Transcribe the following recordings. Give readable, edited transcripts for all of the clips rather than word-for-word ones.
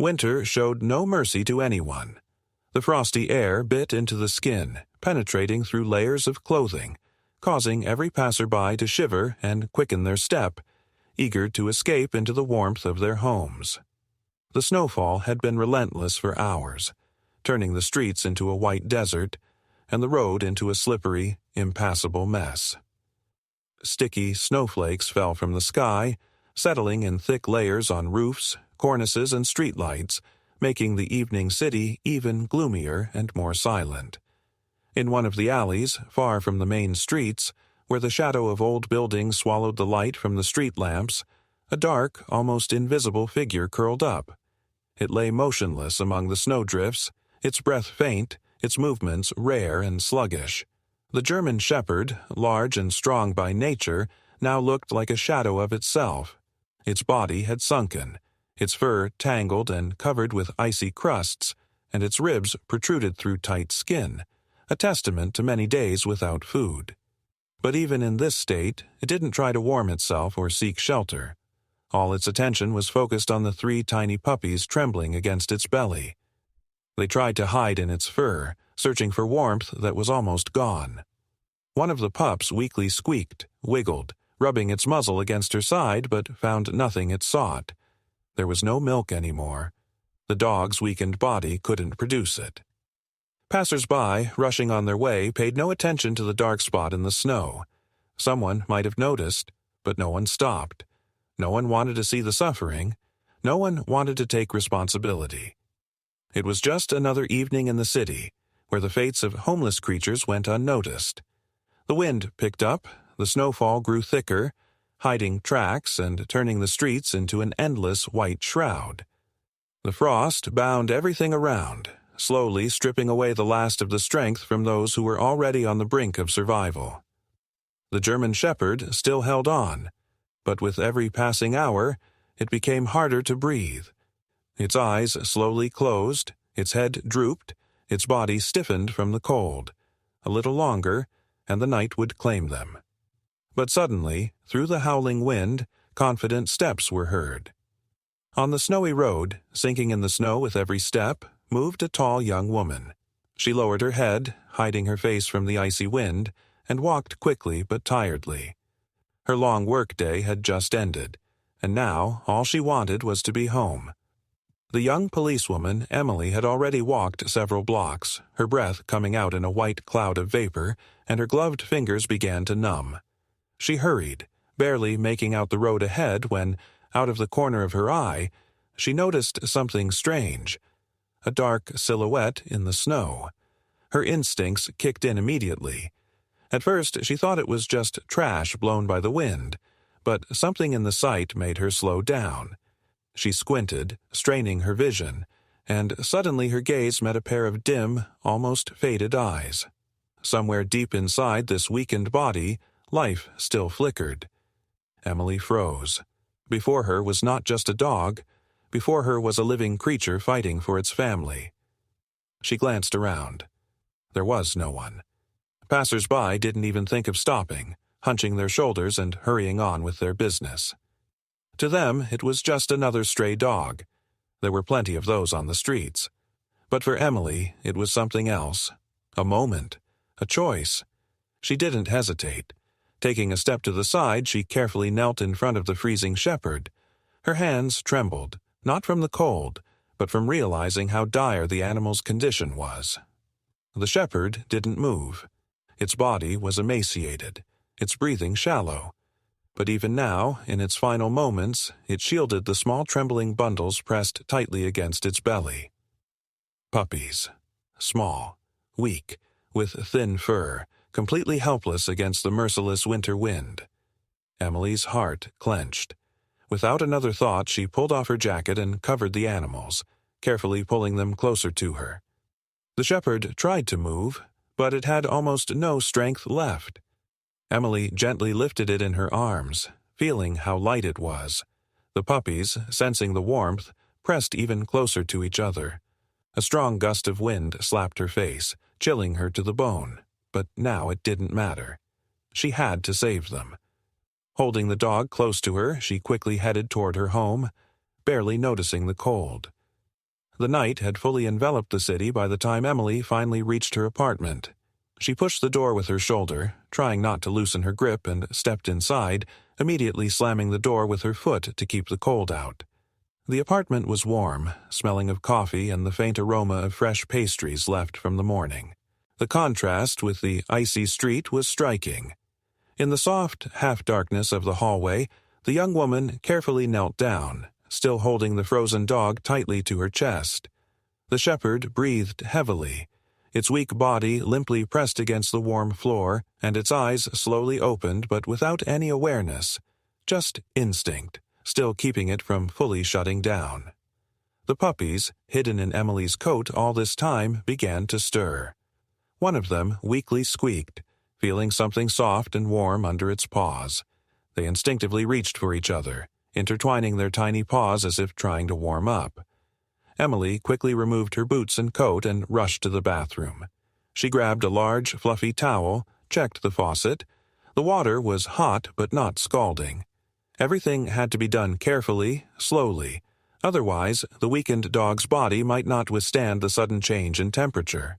Winter showed no mercy to anyone. The frosty air bit into the skin, penetrating through layers of clothing, causing every passerby to shiver and quicken their step, eager to escape into the warmth of their homes. The snowfall had been relentless for hours, turning the streets into a white desert and the road into a slippery, impassable mess. Sticky snowflakes fell from the sky, settling in thick layers on roofs, cornices, and streetlights, making the evening city even gloomier and more silent. In one of the alleys, far from the main streets, where the shadow of old buildings swallowed the light from the street lamps, a dark, almost invisible figure curled up. It lay motionless among the snowdrifts, its breath faint, its movements rare and sluggish. The German shepherd, large and strong by nature, now looked like a shadow of itself. Its body had sunken, its fur tangled and covered with icy crusts, and its ribs protruded through tight skin, a testament to many days without food. But even in this state, it didn't try to warm itself or seek shelter. All its attention was focused on the 3 tiny puppies trembling against its belly. They tried to hide in its fur, searching for warmth that was almost gone. One of the pups weakly squeaked, wiggled, rubbing its muzzle against her side, but found nothing it sought. There was no milk anymore. The dog's weakened body couldn't produce it. Passers-by, rushing on their way, paid no attention to the dark spot in the snow. Someone might have noticed, but no one stopped. No one wanted to see the suffering. No one wanted to take responsibility. It was just another evening in the city, where the fates of homeless creatures went unnoticed. The wind picked up, the snowfall grew thicker, hiding tracks and turning the streets into an endless white shroud. The frost bound everything around, slowly stripping away the last of the strength from those who were already on the brink of survival. The German shepherd still held on, but with every passing hour, it became harder to breathe. Its eyes slowly closed, its head drooped, its body stiffened from the cold. A little longer, and the night would claim them. But suddenly, through the howling wind, confident steps were heard. On the snowy road, sinking in the snow with every step, moved a tall young woman. She lowered her head, hiding her face from the icy wind, and walked quickly but tiredly. Her long work-day had just ended, and now all she wanted was to be home. The young policewoman, Emily, had already walked several blocks, her breath coming out in a white cloud of vapor, and her gloved fingers began to numb. She hurried, barely making out the road ahead when, out of the corner of her eye, she noticed something strange. A dark silhouette in the snow. Her instincts kicked in immediately. At first she thought it was just trash blown by the wind, but something in the sight made her slow down. She squinted, straining her vision, and suddenly her gaze met a pair of dim, almost faded eyes. Somewhere deep inside this weakened body, life still flickered. Emily froze. Before her was not just a dog. Before her was a living creature fighting for its family. She glanced around. There was no one. Passers-by didn't even think of stopping, hunching their shoulders and hurrying on with their business. To them, it was just another stray dog. There were plenty of those on the streets. But for Emily, it was something else. A moment. A choice. She didn't hesitate. Taking a step to the side, she carefully knelt in front of the freezing shepherd. Her hands trembled, not from the cold, but from realizing how dire the animal's condition was. The shepherd didn't move. Its body was emaciated, its breathing shallow. But even now, in its final moments, it shielded the small trembling bundles pressed tightly against its belly. Puppies. Small, weak, with thin fur, completely helpless against the merciless winter wind. Emily's heart clenched. Without another thought, she pulled off her jacket and covered the animals, carefully pulling them closer to her. The shepherd tried to move, but it had almost no strength left. Emily gently lifted it in her arms, feeling how light it was. The puppies, sensing the warmth, pressed even closer to each other. A strong gust of wind slapped her face, chilling her to the bone, but now it didn't matter. She had to save them. Holding the dog close to her, she quickly headed toward her home, barely noticing the cold. The night had fully enveloped the city by the time Emily finally reached her apartment. She pushed the door with her shoulder, trying not to loosen her grip, and stepped inside, immediately slamming the door with her foot to keep the cold out. The apartment was warm, smelling of coffee and the faint aroma of fresh pastries left from the morning. The contrast with the icy street was striking. In the soft half-darkness of the hallway, the young woman carefully knelt down, still holding the frozen dog tightly to her chest. The shepherd breathed heavily, its weak body limply pressed against the warm floor, and its eyes slowly opened but without any awareness, just instinct, still keeping it from fully shutting down. The puppies, hidden in Emily's coat all this time, began to stir. One of them weakly squeaked, feeling something soft and warm under its paws. They instinctively reached for each other, intertwining their tiny paws as if trying to warm up. Emily quickly removed her boots and coat and rushed to the bathroom. She grabbed a large, fluffy towel, checked the faucet. The water was hot but not scalding. Everything had to be done carefully, slowly. Otherwise, the weakened dog's body might not withstand the sudden change in temperature.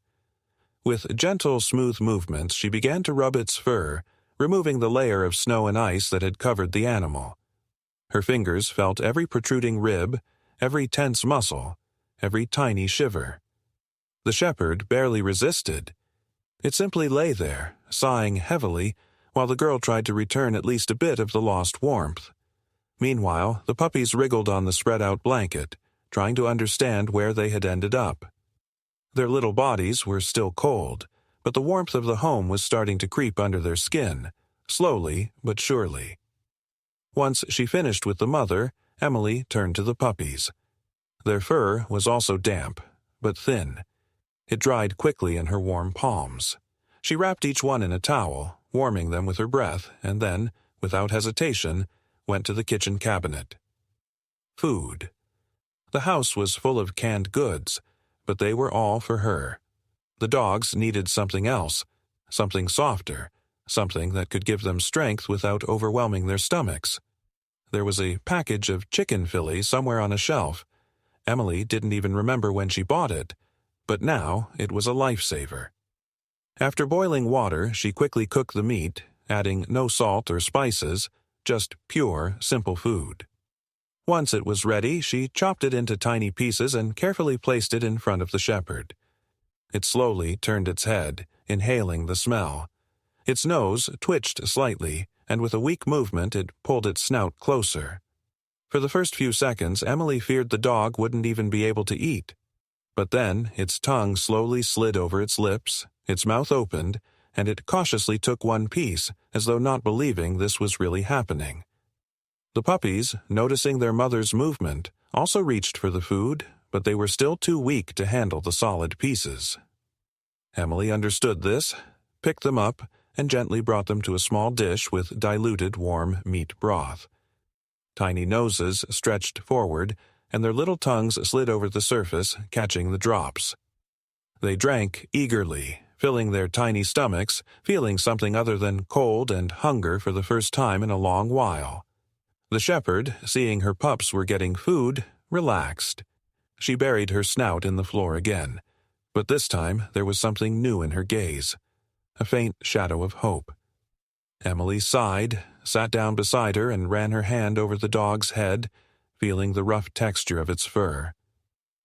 With gentle, smooth movements, she began to rub its fur, removing the layer of snow and ice that had covered the animal. Her fingers felt every protruding rib, every tense muscle, every tiny shiver. The shepherd barely resisted. It simply lay there, sighing heavily, while the girl tried to return at least a bit of the lost warmth. Meanwhile, the puppies wriggled on the spread-out blanket, trying to understand where they had ended up. Their little bodies were still cold, but the warmth of the home was starting to creep under their skin, slowly but surely. Once she finished with the mother, Emily turned to the puppies. Their fur was also damp, but thin. It dried quickly in her warm palms. She wrapped each one in a towel, warming them with her breath, and then, without hesitation, went to the kitchen cabinet. Food. The house was full of canned goods, but they were all for her. The dogs needed something else, something softer, something that could give them strength without overwhelming their stomachs. There was a package of chicken fillet somewhere on a shelf. Emily didn't even remember when she bought it, but now it was a lifesaver. After boiling water, she quickly cooked the meat, adding no salt or spices, just pure, simple food. Once it was ready, she chopped it into tiny pieces and carefully placed it in front of the shepherd. It slowly turned its head, inhaling the smell. Its nose twitched slightly, and with a weak movement it pulled its snout closer. For the first few seconds, Emily feared the dog wouldn't even be able to eat. But then its tongue slowly slid over its lips, its mouth opened, and it cautiously took one piece, as though not believing this was really happening. The puppies, noticing their mother's movement, also reached for the food, but they were still too weak to handle the solid pieces. Emily understood this, picked them up, and gently brought them to a small dish with diluted warm meat broth. Tiny noses stretched forward, and their little tongues slid over the surface, catching the drops. They drank eagerly, filling their tiny stomachs, feeling something other than cold and hunger for the first time in a long while. The shepherd, seeing her pups were getting food, relaxed. She buried her snout in the floor again, but this time there was something new in her gaze, a faint shadow of hope. Emily sighed, sat down beside her, and ran her hand over the dog's head, feeling the rough texture of its fur.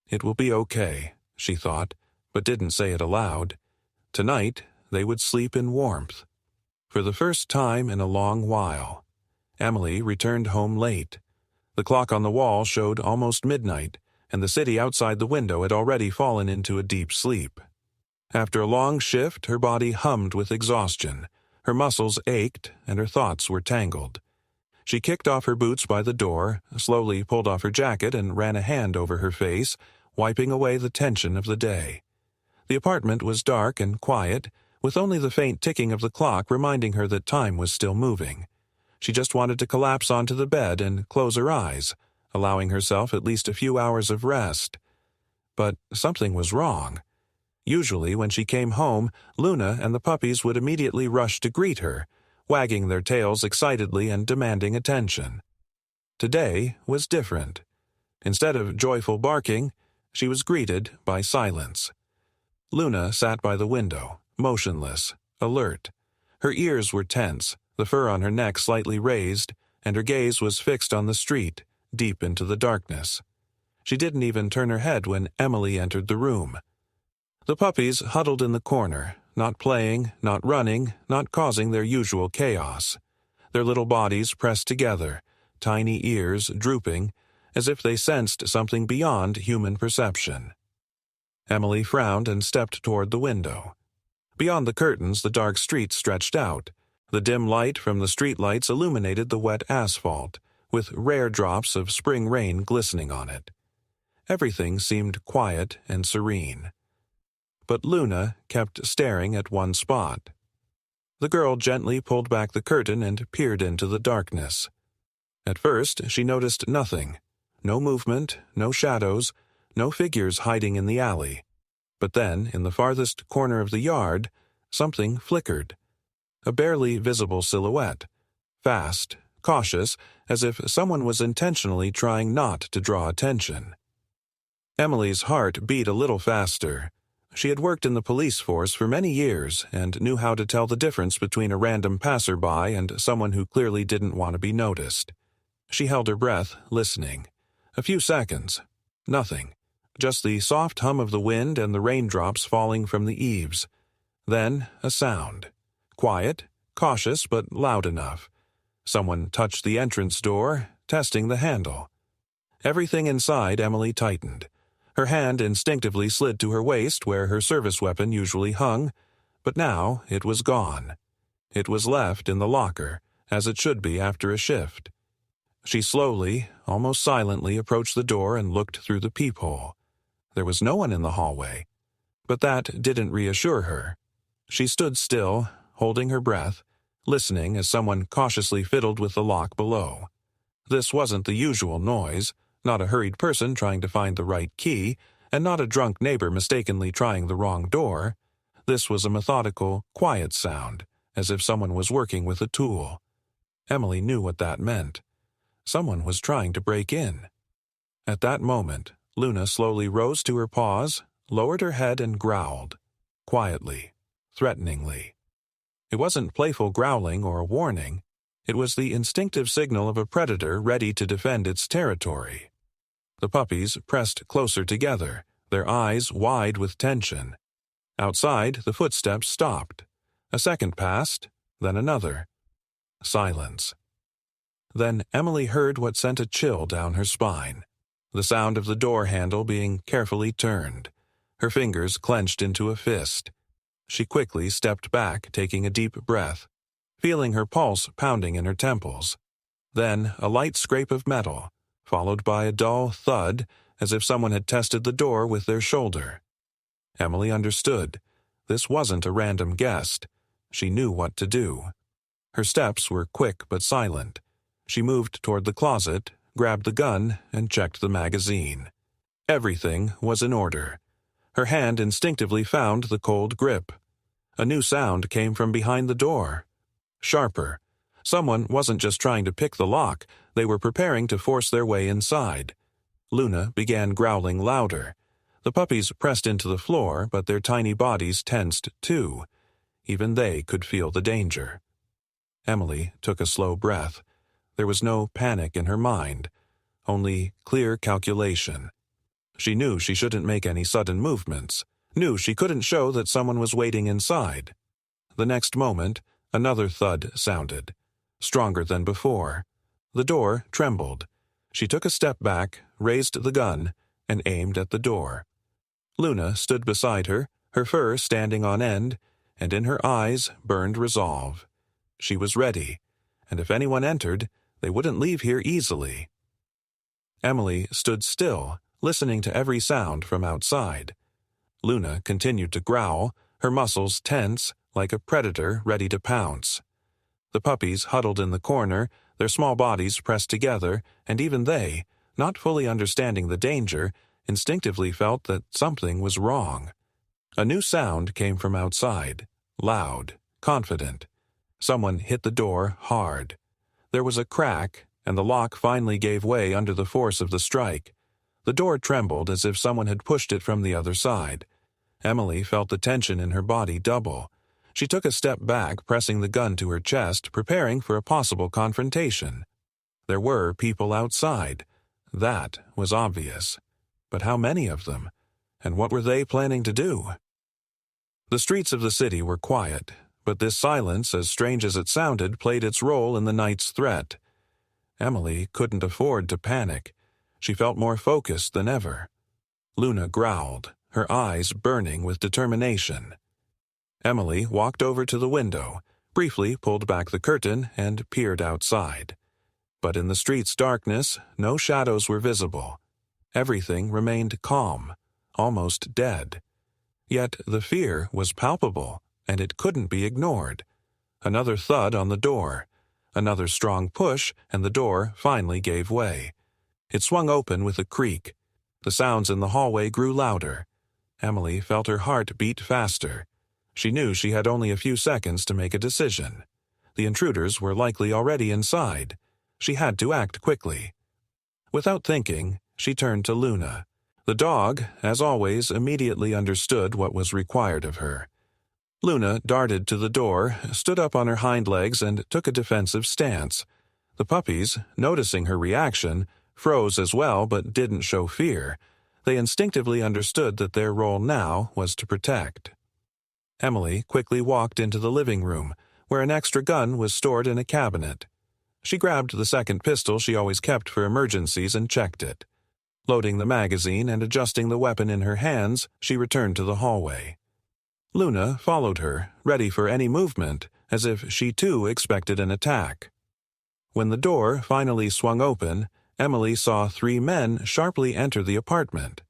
It will be okay, she thought, but didn't say it aloud. Tonight, they would sleep in warmth. For the first time in a long while, Emily returned home late. The clock on the wall showed almost midnight, and the city outside the window had already fallen into a deep sleep. After a long shift, her body hummed with exhaustion. Her muscles ached, and her thoughts were tangled. She kicked off her boots by the door, slowly pulled off her jacket, and ran a hand over her face, wiping away the tension of the day. The apartment was dark and quiet, with only the faint ticking of the clock reminding her that time was still moving. She just wanted to collapse onto the bed and close her eyes, allowing herself at least a few hours of rest. But something was wrong. Usually, when she came home, Luna and the puppies would immediately rush to greet her, wagging their tails excitedly and demanding attention. Today was different. Instead of joyful barking, She was greeted by silence. Luna sat by the window, motionless, alert. Her ears were tense, the fur on her neck slightly raised, and her gaze was fixed on the street, deep into the darkness. She didn't even turn her head when Emily entered the room. The puppies huddled in the corner, not playing, not running, not causing their usual chaos. Their little bodies pressed together, tiny ears drooping, as if they sensed something beyond human perception. Emily frowned and stepped toward the window. Beyond the curtains, the dark street stretched out. The dim light from the streetlights illuminated the wet asphalt, with rare drops of spring rain glistening on it. Everything seemed quiet and serene. But Luna kept staring at one spot. The girl gently pulled back the curtain and peered into the darkness. At first, she noticed nothing. No movement, no shadows, no figures hiding in the alley. But then, in the farthest corner of the yard, something flickered. A barely visible silhouette. Fast, cautious, as if someone was intentionally trying not to draw attention. Emily's heart beat a little faster. She had worked in the police force for many years and knew how to tell the difference between a random passerby and someone who clearly didn't want to be noticed. She held her breath, listening. A few seconds. Nothing. Just the soft hum of the wind and the raindrops falling from the eaves. Then a sound. Quiet, cautious, but loud enough. Someone touched the entrance door, testing the handle. Everything inside Emily tightened. Her hand instinctively slid to her waist where her service weapon usually hung, but now it was gone. It was left in the locker, as it should be after a shift. She slowly, almost silently approached the door and looked through the peephole. There was no one in the hallway, but that didn't reassure her. She stood still, holding her breath, listening as someone cautiously fiddled with the lock below. This wasn't the usual noise, not a hurried person trying to find the right key, and not a drunk neighbor mistakenly trying the wrong door. This was a methodical, quiet sound, as if someone was working with a tool. Emily knew what that meant. Someone was trying to break in. At that moment, Luna slowly rose to her paws, lowered her head and growled. Quietly, threateningly. It wasn't playful growling or a warning. It was the instinctive signal of a predator ready to defend its territory. The puppies pressed closer together, their eyes wide with tension. Outside, the footsteps stopped. A second passed, then another. Silence. Then Emily heard what sent a chill down her spine. The sound of the door handle being carefully turned. Her fingers clenched into a fist. She quickly stepped back, taking a deep breath, feeling her pulse pounding in her temples. Then a light scrape of metal, followed by a dull thud, as if someone had tested the door with their shoulder. Emily understood. This wasn't a random guest. She knew what to do. Her steps were quick but silent. She moved toward the closet, grabbed the gun, and checked the magazine. Everything was in order. Her hand instinctively found the cold grip. A new sound came from behind the door. Sharper. Someone wasn't just trying to pick the lock, they were preparing to force their way inside. Luna began growling louder. The puppies pressed into the floor, but their tiny bodies tensed too. Even they could feel the danger. Emily took a slow breath. There was no panic in her mind, only clear calculation. She knew she shouldn't make any sudden movements, knew she couldn't show that someone was waiting inside. The next moment, another thud sounded, stronger than before. The door trembled. She took a step back, raised the gun, and aimed at the door. Luna stood beside her, her fur standing on end, and in her eyes burned resolve. She was ready, and if anyone entered, they wouldn't leave here easily. Emily stood still, listening to every sound from outside. Luna continued to growl, her muscles tense, like a predator ready to pounce. The puppies huddled in the corner, their small bodies pressed together, and even they, not fully understanding the danger, instinctively felt that something was wrong. A new sound came from outside, loud, confident. Someone hit the door hard. There was a crack, and the lock finally gave way under the force of the strike. The door trembled as if someone had pushed it from the other side. Emily felt the tension in her body double. She took a step back, pressing the gun to her chest, preparing for a possible confrontation. There were people outside. That was obvious. But how many of them? And what were they planning to do? The streets of the city were quiet, but this silence, as strange as it sounded, played its role in the night's threat. Emily couldn't afford to panic. She felt more focused than ever. Luna growled, her eyes burning with determination. Emily walked over to the window, briefly pulled back the curtain, and peered outside. But in the street's darkness, no shadows were visible. Everything remained calm, almost dead. Yet the fear was palpable, and it couldn't be ignored. Another thud on the door. Another strong push, and the door finally gave way. It swung open with a creak. The sounds in the hallway grew louder. Emily felt her heart beat faster. She knew she had only a few seconds to make a decision. The intruders were likely already inside. She had to act quickly. Without thinking, she turned to Luna. The dog, as always, immediately understood what was required of her. Luna darted to the door, stood up on her hind legs, and took a defensive stance. The puppies, noticing her reaction, froze as well but didn't show fear. They instinctively understood that their role now was to protect. Emily quickly walked into the living room, where an extra gun was stored in a cabinet. She grabbed the second pistol she always kept for emergencies and checked it. Loading the magazine and adjusting the weapon in her hands, she returned to the hallway. Luna followed her, ready for any movement, as if she too expected an attack. When the door finally swung open, Emily saw 3 men sharply enter the apartment.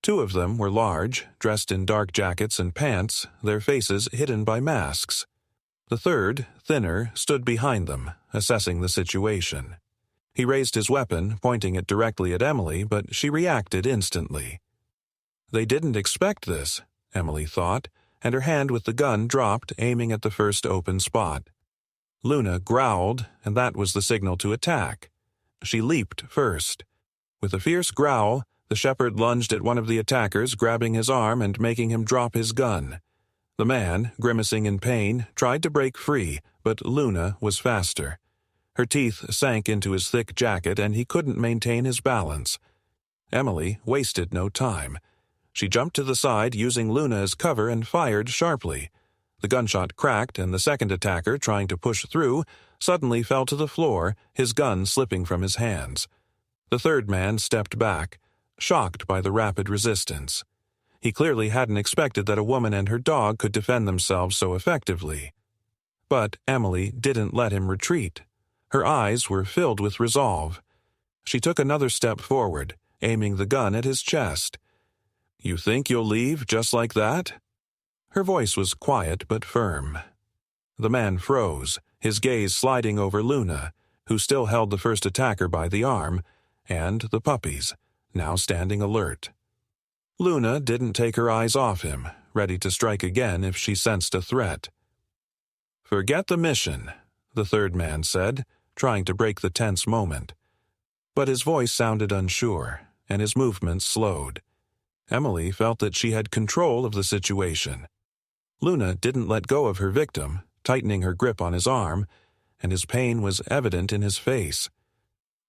2 of them were large, dressed in dark jackets and pants, their faces hidden by masks. The third, thinner, stood behind them, assessing the situation. He raised his weapon, pointing it directly at Emily, but she reacted instantly. They didn't expect this, Emily thought, and her hand with the gun dropped, aiming at the first open spot. Luna growled, and that was the signal to attack. She leaped first. With a fierce growl, the shepherd lunged at one of the attackers, grabbing his arm and making him drop his gun. The man, grimacing in pain, tried to break free, but Luna was faster. Her teeth sank into his thick jacket, and he couldn't maintain his balance. Emily wasted no time. She jumped to the side, using Luna as cover, and fired sharply. The gunshot cracked, and the second attacker, trying to push through, suddenly fell to the floor, his gun slipping from his hands. The third man stepped back, shocked by the rapid resistance. He clearly hadn't expected that a woman and her dog could defend themselves so effectively. But Emily didn't let him retreat. Her eyes were filled with resolve. She took another step forward, aiming the gun at his chest. "You think you'll leave just like that?" Her voice was quiet but firm. The man froze, his gaze sliding over Luna, who still held the first attacker by the arm, and the puppies, now standing alert. Luna didn't take her eyes off him, ready to strike again if she sensed a threat. "Forget the mission," the third man said, trying to break the tense moment. But his voice sounded unsure, and his movements slowed. Emily felt that she had control of the situation. Luna didn't let go of her victim, tightening her grip on his arm, and his pain was evident in his face.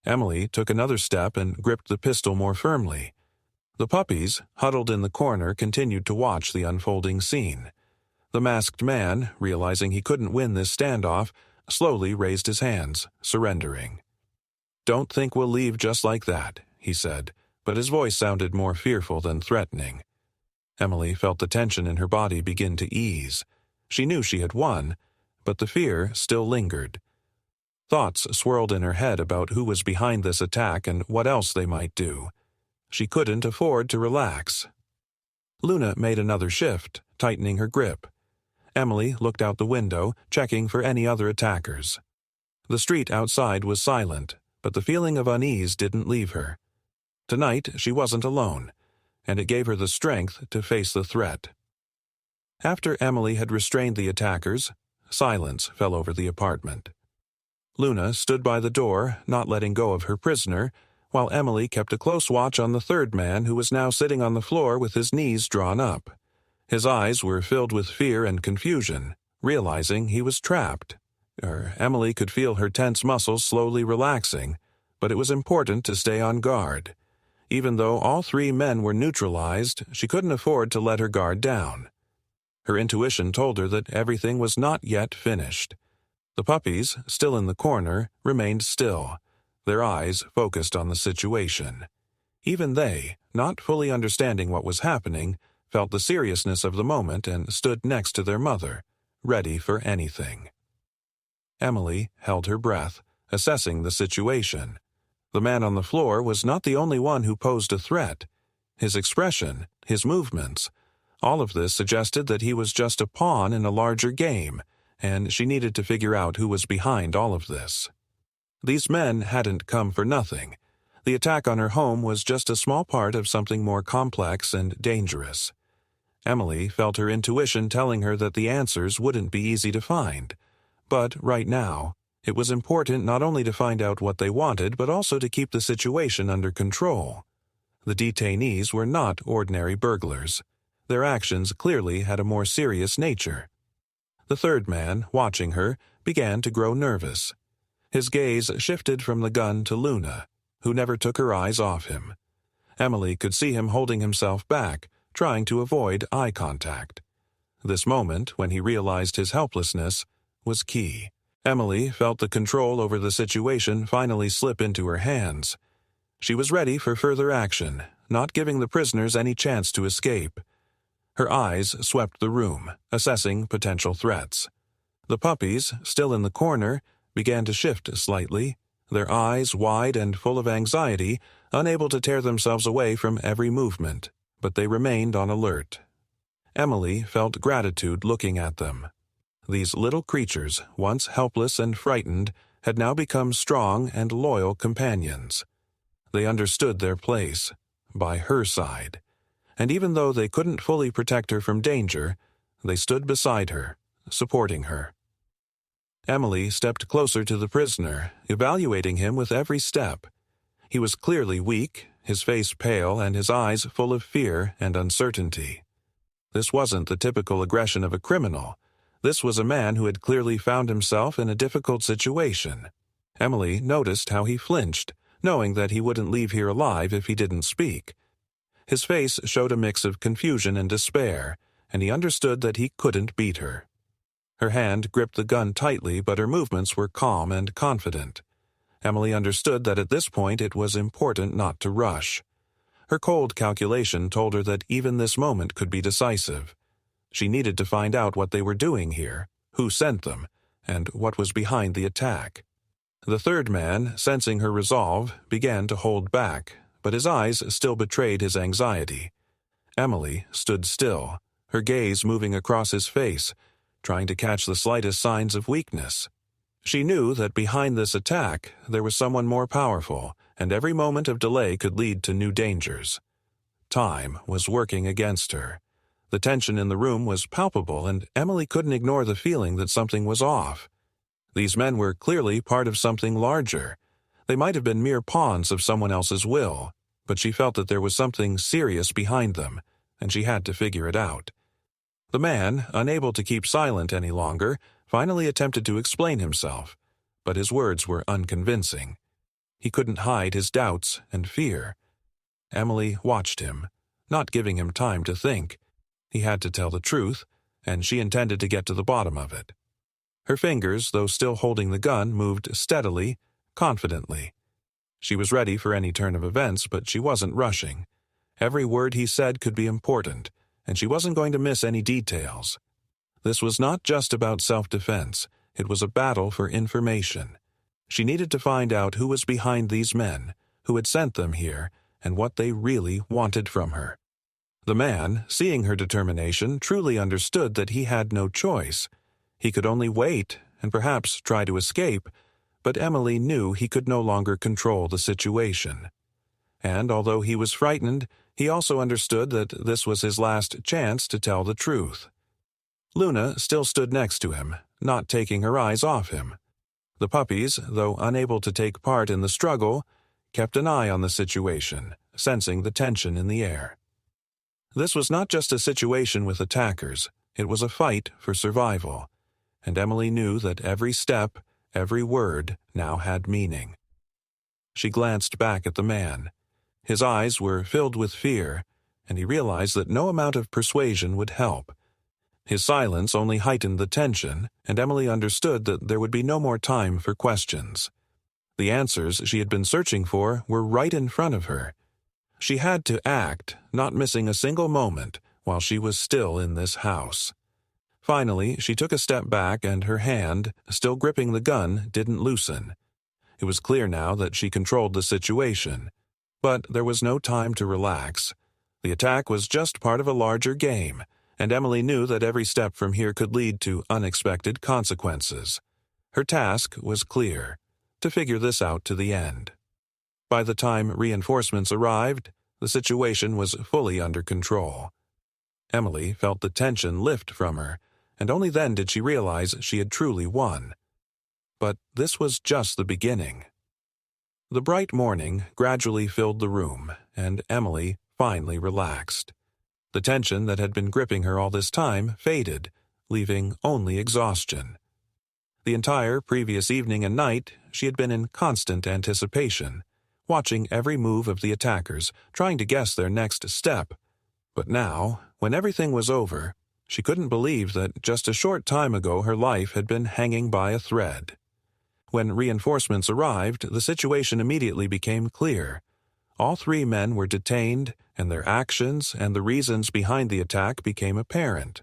Emily took another step and gripped the pistol more firmly. The puppies, huddled in the corner, continued to watch the unfolding scene. The masked man, realizing he couldn't win this standoff, slowly raised his hands, surrendering. "Don't think we'll leave just like that," he said, but his voice sounded more fearful than threatening. Emily felt the tension in her body begin to ease. She knew she had won, but the fear still lingered. Thoughts swirled in her head about who was behind this attack and what else they might do. She couldn't afford to relax. Luna made another shift, tightening her grip. Emily looked out the window, checking for any other attackers. The street outside was silent, but the feeling of unease didn't leave her. Tonight she wasn't alone, and it gave her the strength to face the threat. After Emily had restrained the attackers, silence fell over the apartment. Luna stood by the door, not letting go of her prisoner, while Emily kept a close watch on the third man, who was now sitting on the floor with his knees drawn up. His eyes were filled with fear and confusion, realizing he was trapped. Emily could feel her tense muscles slowly relaxing, but it was important to stay on guard. Even though all three men were neutralized, she couldn't afford to let her guard down. Her intuition told her that everything was not yet finished. The puppies, still in the corner, remained still, their eyes focused on the situation. Even they, not fully understanding what was happening, felt the seriousness of the moment and stood next to their mother, ready for anything. Emily held her breath, assessing the situation. The man on the floor was not the only one who posed a threat. His expression, his movements, all of this suggested that he was just a pawn in a larger game, and she needed to figure out who was behind all of this. These men hadn't come for nothing. The attack on her home was just a small part of something more complex and dangerous. Emily felt her intuition telling her that the answers wouldn't be easy to find. But right now, it was important not only to find out what they wanted, but also to keep the situation under control. The detainees were not ordinary burglars. Their actions clearly had a more serious nature. The third man, watching her, began to grow nervous. His gaze shifted from the gun to Luna, who never took her eyes off him. Emily could see him holding himself back, trying to avoid eye contact. This moment, when he realized his helplessness, was key. Emily felt the control over the situation finally slip into her hands. She was ready for further action, not giving the prisoners any chance to escape. Her eyes swept the room, assessing potential threats. The puppies, still in the corner, began to shift slightly, their eyes wide and full of anxiety, unable to tear themselves away from every movement, but they remained on alert. Emily felt gratitude looking at them. These little creatures, once helpless and frightened, had now become strong and loyal companions. They understood their place, by her side, and even though they couldn't fully protect her from danger, they stood beside her, supporting her. Emily stepped closer to the prisoner, evaluating him with every step. He was clearly weak, his face pale and his eyes full of fear and uncertainty. This wasn't the typical aggression of a criminal. This was a man who had clearly found himself in a difficult situation. Emily noticed how he flinched, knowing that he wouldn't leave here alive if he didn't speak. His face showed a mix of confusion and despair, and he understood that he couldn't beat her. Her hand gripped the gun tightly, but her movements were calm and confident. Emily understood that at this point it was important not to rush. Her cold calculation told her that even this moment could be decisive. She needed to find out what they were doing here, who sent them, and what was behind the attack. The third man, sensing her resolve, began to hold back, but his eyes still betrayed his anxiety. Emily stood still, her gaze moving across his face, trying to catch the slightest signs of weakness. She knew that behind this attack there was someone more powerful, and every moment of delay could lead to new dangers. Time was working against her. The tension in the room was palpable, and Emily couldn't ignore the feeling that something was off. These men were clearly part of something larger. They might have been mere pawns of someone else's will, but she felt that there was something serious behind them, and she had to figure it out. The man, unable to keep silent any longer, finally attempted to explain himself, but his words were unconvincing. He couldn't hide his doubts and fear. Emily watched him, not giving him time to think. He had to tell the truth, and she intended to get to the bottom of it. Her fingers, though still holding the gun, moved steadily, confidently. She was ready for any turn of events, but she wasn't rushing. Every word he said could be important, and she wasn't going to miss any details. This was not just about self-defense. It was a battle for information. She needed to find out who was behind these men, who had sent them here, and what they really wanted from her. The man, seeing her determination, truly understood that he had no choice. He could only wait and perhaps try to escape, but Emily knew he could no longer control the situation. And although he was frightened, he also understood that this was his last chance to tell the truth. Luna still stood next to him, not taking her eyes off him. The puppies, though unable to take part in the struggle, kept an eye on the situation, sensing the tension in the air. This was not just a situation with attackers, it was a fight for survival, and Emily knew that every step, every word now had meaning. She glanced back at the man. His eyes were filled with fear, and he realized that no amount of persuasion would help. His silence only heightened the tension, and Emily understood that there would be no more time for questions. The answers she had been searching for were right in front of her. She had to act, not missing a single moment, while she was still in this house. Finally, she took a step back and her hand, still gripping the gun, didn't loosen. It was clear now that she controlled the situation. But there was no time to relax. The attack was just part of a larger game, and Emily knew that every step from here could lead to unexpected consequences. Her task was clear: to figure this out to the end. By the time reinforcements arrived, the situation was fully under control. Emily felt the tension lift from her, and only then did she realize she had truly won. But this was just the beginning. The bright morning gradually filled the room, and Emily finally relaxed. The tension that had been gripping her all this time faded, leaving only exhaustion. The entire previous evening and night, she had been in constant anticipation, watching every move of the attackers, trying to guess their next step. But now, when everything was over, she couldn't believe that just a short time ago her life had been hanging by a thread. When reinforcements arrived, the situation immediately became clear. All three men were detained, and their actions and the reasons behind the attack became apparent.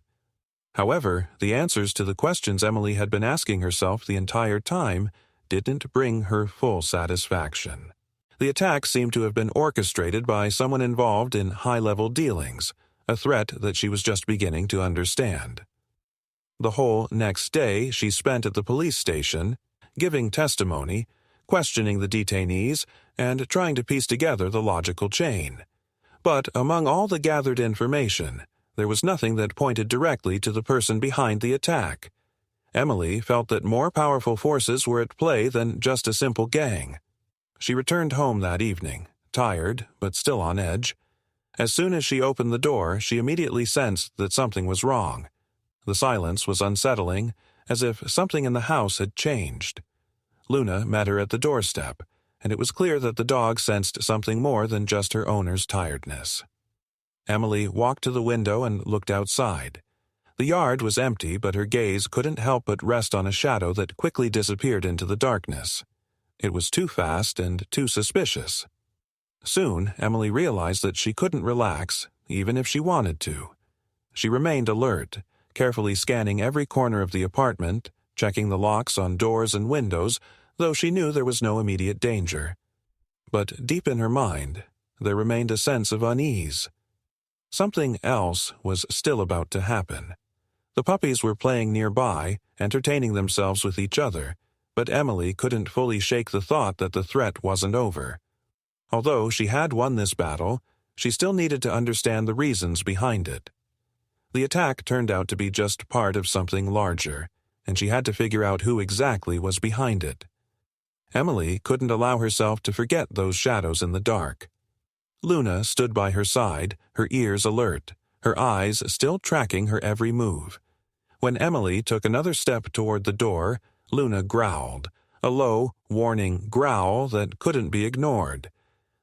However, the answers to the questions Emily had been asking herself the entire time didn't bring her full satisfaction. The attack seemed to have been orchestrated by someone involved in high-level dealings, a threat that she was just beginning to understand. The whole next day she spent at the police station, giving testimony, questioning the detainees, and trying to piece together the logical chain. But among all the gathered information, there was nothing that pointed directly to the person behind the attack. Emily felt that more powerful forces were at play than just a simple gang. She returned home that evening, tired but still on edge. As soon as she opened the door, she immediately sensed that something was wrong. The silence was unsettling, as if something in the house had changed. Luna met her at the doorstep, and it was clear that the dog sensed something more than just her owner's tiredness. Emily walked to the window and looked outside. The yard was empty, but her gaze couldn't help but rest on a shadow that quickly disappeared into the darkness. It was too fast and too suspicious. Soon, Emily realized that she couldn't relax, even if she wanted to. She remained alert, carefully scanning every corner of the apartment, checking the locks on doors and windows, though she knew there was no immediate danger. But deep in her mind, there remained a sense of unease. Something else was still about to happen. The puppies were playing nearby, entertaining themselves with each other, but Emily couldn't fully shake the thought that the threat wasn't over. Although she had won this battle, she still needed to understand the reasons behind it. The attack turned out to be just part of something larger, and she had to figure out who exactly was behind it. Emily couldn't allow herself to forget those shadows in the dark. Luna stood by her side, her ears alert, her eyes still tracking her every move. When Emily took another step toward the door, Luna growled, a low, warning growl that couldn't be ignored.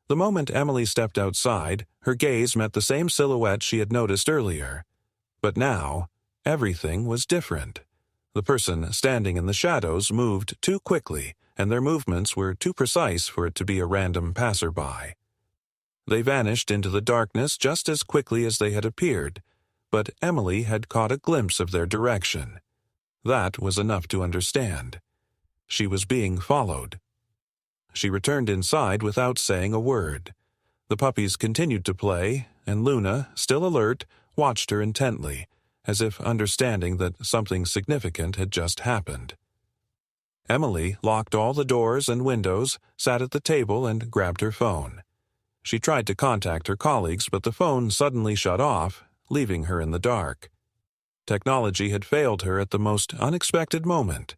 The moment Emily stepped outside, her gaze met the same silhouette she had noticed earlier. But now, everything was different. The person standing in the shadows moved too quickly, and their movements were too precise for it to be a random passerby. They vanished into the darkness just as quickly as they had appeared, but Emily had caught a glimpse of their direction. That was enough to understand. She was being followed. She returned inside without saying a word. The puppies continued to play, and Luna, still alert, watched her intently, as if understanding that something significant had just happened. Emily locked all the doors and windows, sat at the table, and grabbed her phone. She tried to contact her colleagues, but the phone suddenly shut off, leaving her in the dark. Technology had failed her at the most unexpected moment.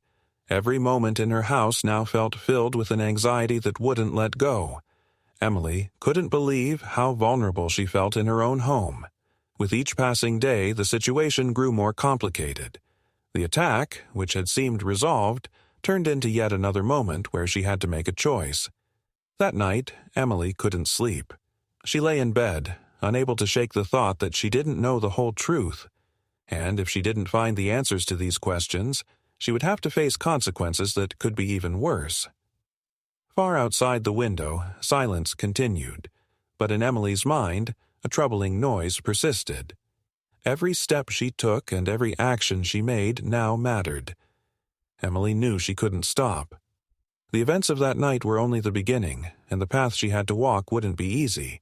Every moment in her house now felt filled with an anxiety that wouldn't let go. Emily couldn't believe how vulnerable she felt in her own home. With each passing day, the situation grew more complicated. The attack, which had seemed resolved, turned into yet another moment where she had to make a choice. That night, Emily couldn't sleep. She lay in bed, unable to shake the thought that she didn't know the whole truth. And if she didn't find the answers to these questions, she would have to face consequences that could be even worse. Far outside the window, silence continued, but in Emily's mind, a troubling noise persisted. Every step she took and every action she made now mattered. Emily knew she couldn't stop. The events of that night were only the beginning, and the path she had to walk wouldn't be easy.